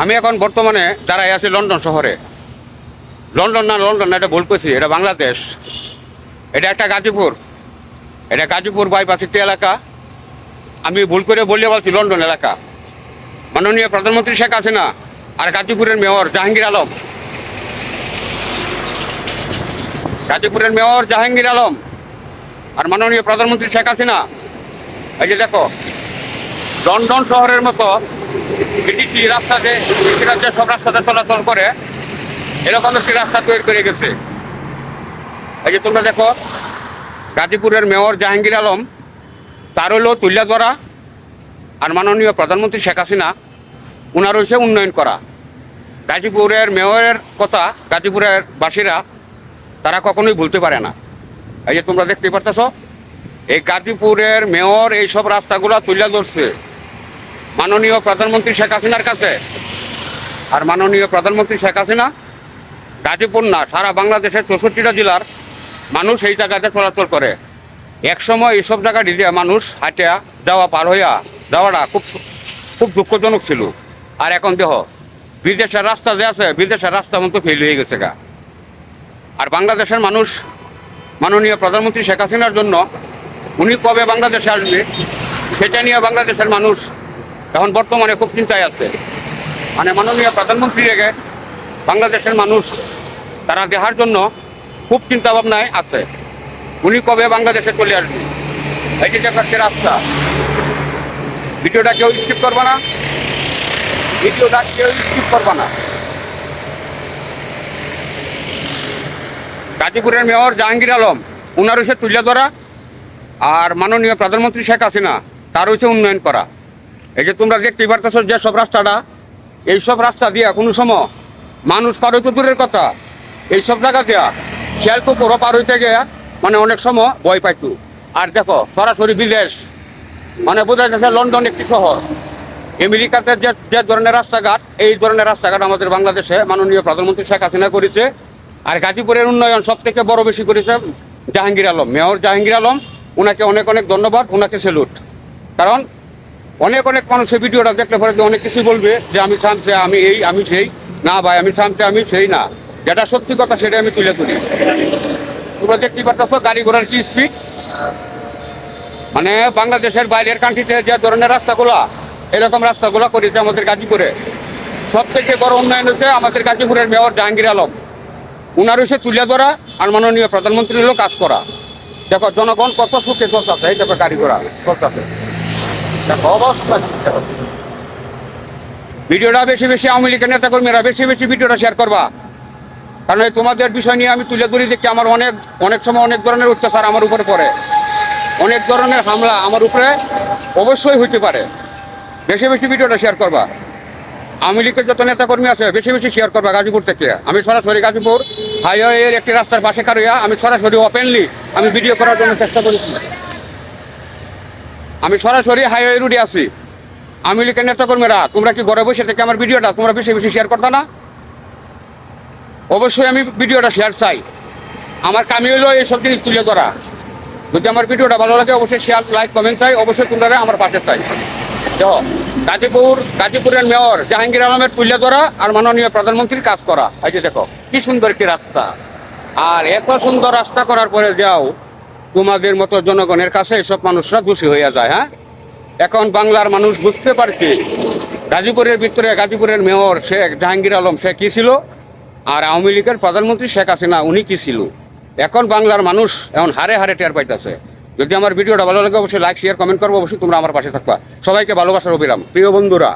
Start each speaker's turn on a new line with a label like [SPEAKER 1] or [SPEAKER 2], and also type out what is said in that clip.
[SPEAKER 1] আমি এখন বর্তমানে দাঁড়াই আছি লন্ডন শহরে। লন্ডন না, এটা ভুল করছি, এটা বাংলাদেশ। এটা একটা গাজীপুর, এটা গাজীপুর বাইপাস একটি এলাকা। আমি ভুল করে বললে বলছি লন্ডন এলাকা। মাননীয় প্রধানমন্ত্রী শেখ হাসিনা আর গাজীপুরের মেয়র জাহাঙ্গীর আলম, গাজীপুরের মেয়র জাহাঙ্গীর আলম আর মাননীয় প্রধানমন্ত্রী শেখ হাসিনা, এই যে দেখো লন্ডন শহরের মতো ব্রিটিশ রাস্তাতে, ব্রিটিশ রাজ্যে সব রাস্তাতে চলাচল করে এরকম একটি রাস্তা তৈরি করে গেছে। এই যে তোমরা দেখো গাজীপুরের মেয়র জাহাঙ্গীর আলম, তার হলো তুল্যা ধরা, আর মাননীয় প্রধানমন্ত্রী শেখ হাসিনা ওনার হয়েছে উন্নয়ন করা। গাজীপুরের মেয়রের কথা গাজীপুরের বাসীরা তারা কখনোই ভুলতে পারে না। এই যে তোমরা দেখতে পারতেছ এই গাজীপুরের মেয়র এইসব রাস্তাগুলো তুলে ধরছে মাননীয় প্রধানমন্ত্রী শেখ হাসিনার কাছে। আর মাননীয় প্রধানমন্ত্রী শেখ হাসিনা গাজীপুর না, সারা বাংলাদেশের 64টা জেলার মানুষ এই জায়গাতে চলাচল করে। একসময় এইসব জায়গা দিয়ে মানুষ হাঁটিয়া যাওয়া, পার হইয়া যাওয়াটা খুব দুঃখজনক ছিল। আর এখন দেহ বিদেশের রাস্তা যে আছে, বিদেশের রাস্তা মতো ফেল হয়ে গেছে গা। আর বাংলাদেশের মানুষ মাননীয় প্রধানমন্ত্রী শেখ হাসিনার জন্য উনি কবে বাংলাদেশে আসবে সেটা নিয়ে বাংলাদেশের মানুষ এখন বর্তমানে খুব চিন্তায় আছে। মানে মাননীয় প্রধানমন্ত্রী রেগে বাংলাদেশের মানুষ তারা দেখার জন্য খুব চিন্তা ভাবনায় আছে, উনি কবে বাংলাদেশে চলে আসবে। এই যে দেখাচ্ছে রাস্তা, ভিডিওটা কেউ স্কিপ করবে না, ভিডিওটা কেউ স্কিপ করবে না। গাজীপুরের মেয়র জাহাঙ্গীর আলম ওনার হচ্ছে তুলে ধরা, আর মাননীয় প্রধানমন্ত্রী শেখ হাসিনা তার হচ্ছে উন্নয়ন করা। এই যে তোমরা দেখতেই পারতেছ যে সব রাস্তাটা, এইসব রাস্তা দিয়া কোনো সময় মানুষ পার হইতে দূরের কথা, এইসব জায়গা দিয়া শিয়াল কুকুরও পার হইতে গিয়ে মানে অনেক সময় ভয় পাইতো। আর দেখো সরাসরি বিদেশ, মানে বোঝা যাচ্ছে লন্ডন একটি শহর। আমেরিকাতে যে ধরনের রাস্তাঘাট, এই ধরনের রাস্তাঘাট আমাদের বাংলাদেশে মাননীয় প্রধানমন্ত্রী শেখ হাসিনা করেছে। আর গাজীপুরের উন্নয়ন সব থেকে বড় বেশি করেছে জাহাঙ্গীর আলম, মেয়র জাহাঙ্গীর আলম। ওনাকে অনেক অনেক ধন্যবাদ, ওনাকে স্যালুট। কারণ অনেক মানুষের ভিডিওটা দেখলে পরে অনেক কিছু বলবে যে আমি চামচে, আমি এই, আমি সেই। না ভাই, আমি চামচে, আমি সেই না। যেটা সত্যি কথা সেটাই আমি তুলে ধরি। তোমরা দেখতে পাচ্ছ গাড়ি ঘোড়ার কি স্পিড। মানে বাংলাদেশের বাইরের কান্ট্রিতে যে ধরনের রাস্তাগুলা, এরকম রাস্তাগুলো করেছে আমাদের গাজীপুরে। সব থেকে বড় উন্নয়ন হচ্ছে আমাদের গাজীপুরের মেয়র জাহাঙ্গীর আলম, ওনার হচ্ছে তুলে ধরা, আর মাননীয় প্রধানমন্ত্রী হলো কাজ করা। দেখো জনগণ কত সুখে চলতেছে, এই দেখো গাড়ি ঘোড়া চলতেছে, দেখো অবস্থা। ভিডিওটা বেশি বেশি আওয়ামী লীগের নেতাকর্মীরা বেশি বেশি ভিডিওটা শেয়ার করবা। কারণ এই তোমাদের বিষয় নিয়ে আমি তুলে ধরি দেখি আমার অনেক সময় অনেক ধরনের অত্যাচার আমার উপরে পড়ে, অনেক ধরনের হামলা আমার উপরে অবশ্যই হইতে পারে। বেশি বেশি ভিডিওটা শেয়ার করবা। আওয়ামী লীগের যত নেতাকর্মী আছে বেশি বেশি শেয়ার করবা গাজীপুর থেকে। আমি সরাসরি গাজীপুর হাইওয়ের একটি রাস্তার পাশে কারইয়া আমি সরাসরি ওপেনলি আমি ভিডিও করার জন্য চেষ্টা করেছি। আমি সরাসরি হাইওয়ে রুটে আছি। আওয়ামী লীগের নেতাকর্মীরা তোমরা কি ঘরে বসে থেকে আমার ভিডিওটা তোমরা বেশি বেশি শেয়ার করতো না? অবশ্যই আমি ভিডিওটা শেয়ার চাই। আমার কামি হলো এইসব জিনিস তুলে ধরা। যদি আমার ভিডিওটা ভালো লাগে অবশ্যই শেয়ার, লাইক, কমেন্ট চাই। অবশ্যই তোমরা আমার পাশে চাই। দেখো গাজীপুরের মেয়র জাহাঙ্গীর আলমের তুলে ধরা আর মাননীয় প্রধানমন্ত্রীর কাজ করা। এই যে দেখো কি সুন্দর একটি রাস্তা। আর এত সুন্দর রাস্তা করার পরে যাও তোমাদের মতো জনগণের কাছে এসব মানুষরা দোষী হইয়া যায়। হ্যাঁ, এখন বাংলার মানুষ বুঝতে পারছে গাজীপুরের ভিতরে গাজীপুরের মেয়র শেখ জাহাঙ্গীর আলম সে কী ছিল, আর আওয়ামী লীগের প্রধানমন্ত্রী শেখ হাসিনা উনি কী ছিল। এখন বাংলার মানুষ এখন হারে হারে টের পাইতেছে। যদি আমার ভিডিওটা ভালো লাগে অবশ্যই লাইক, শেয়ার, কমেন্ট করবো। অবশ্যই তোমরা আমার পাশে থাকবা। সবাইকে ভালোবাসার অবিরাম। প্রিয় বন্ধুরা।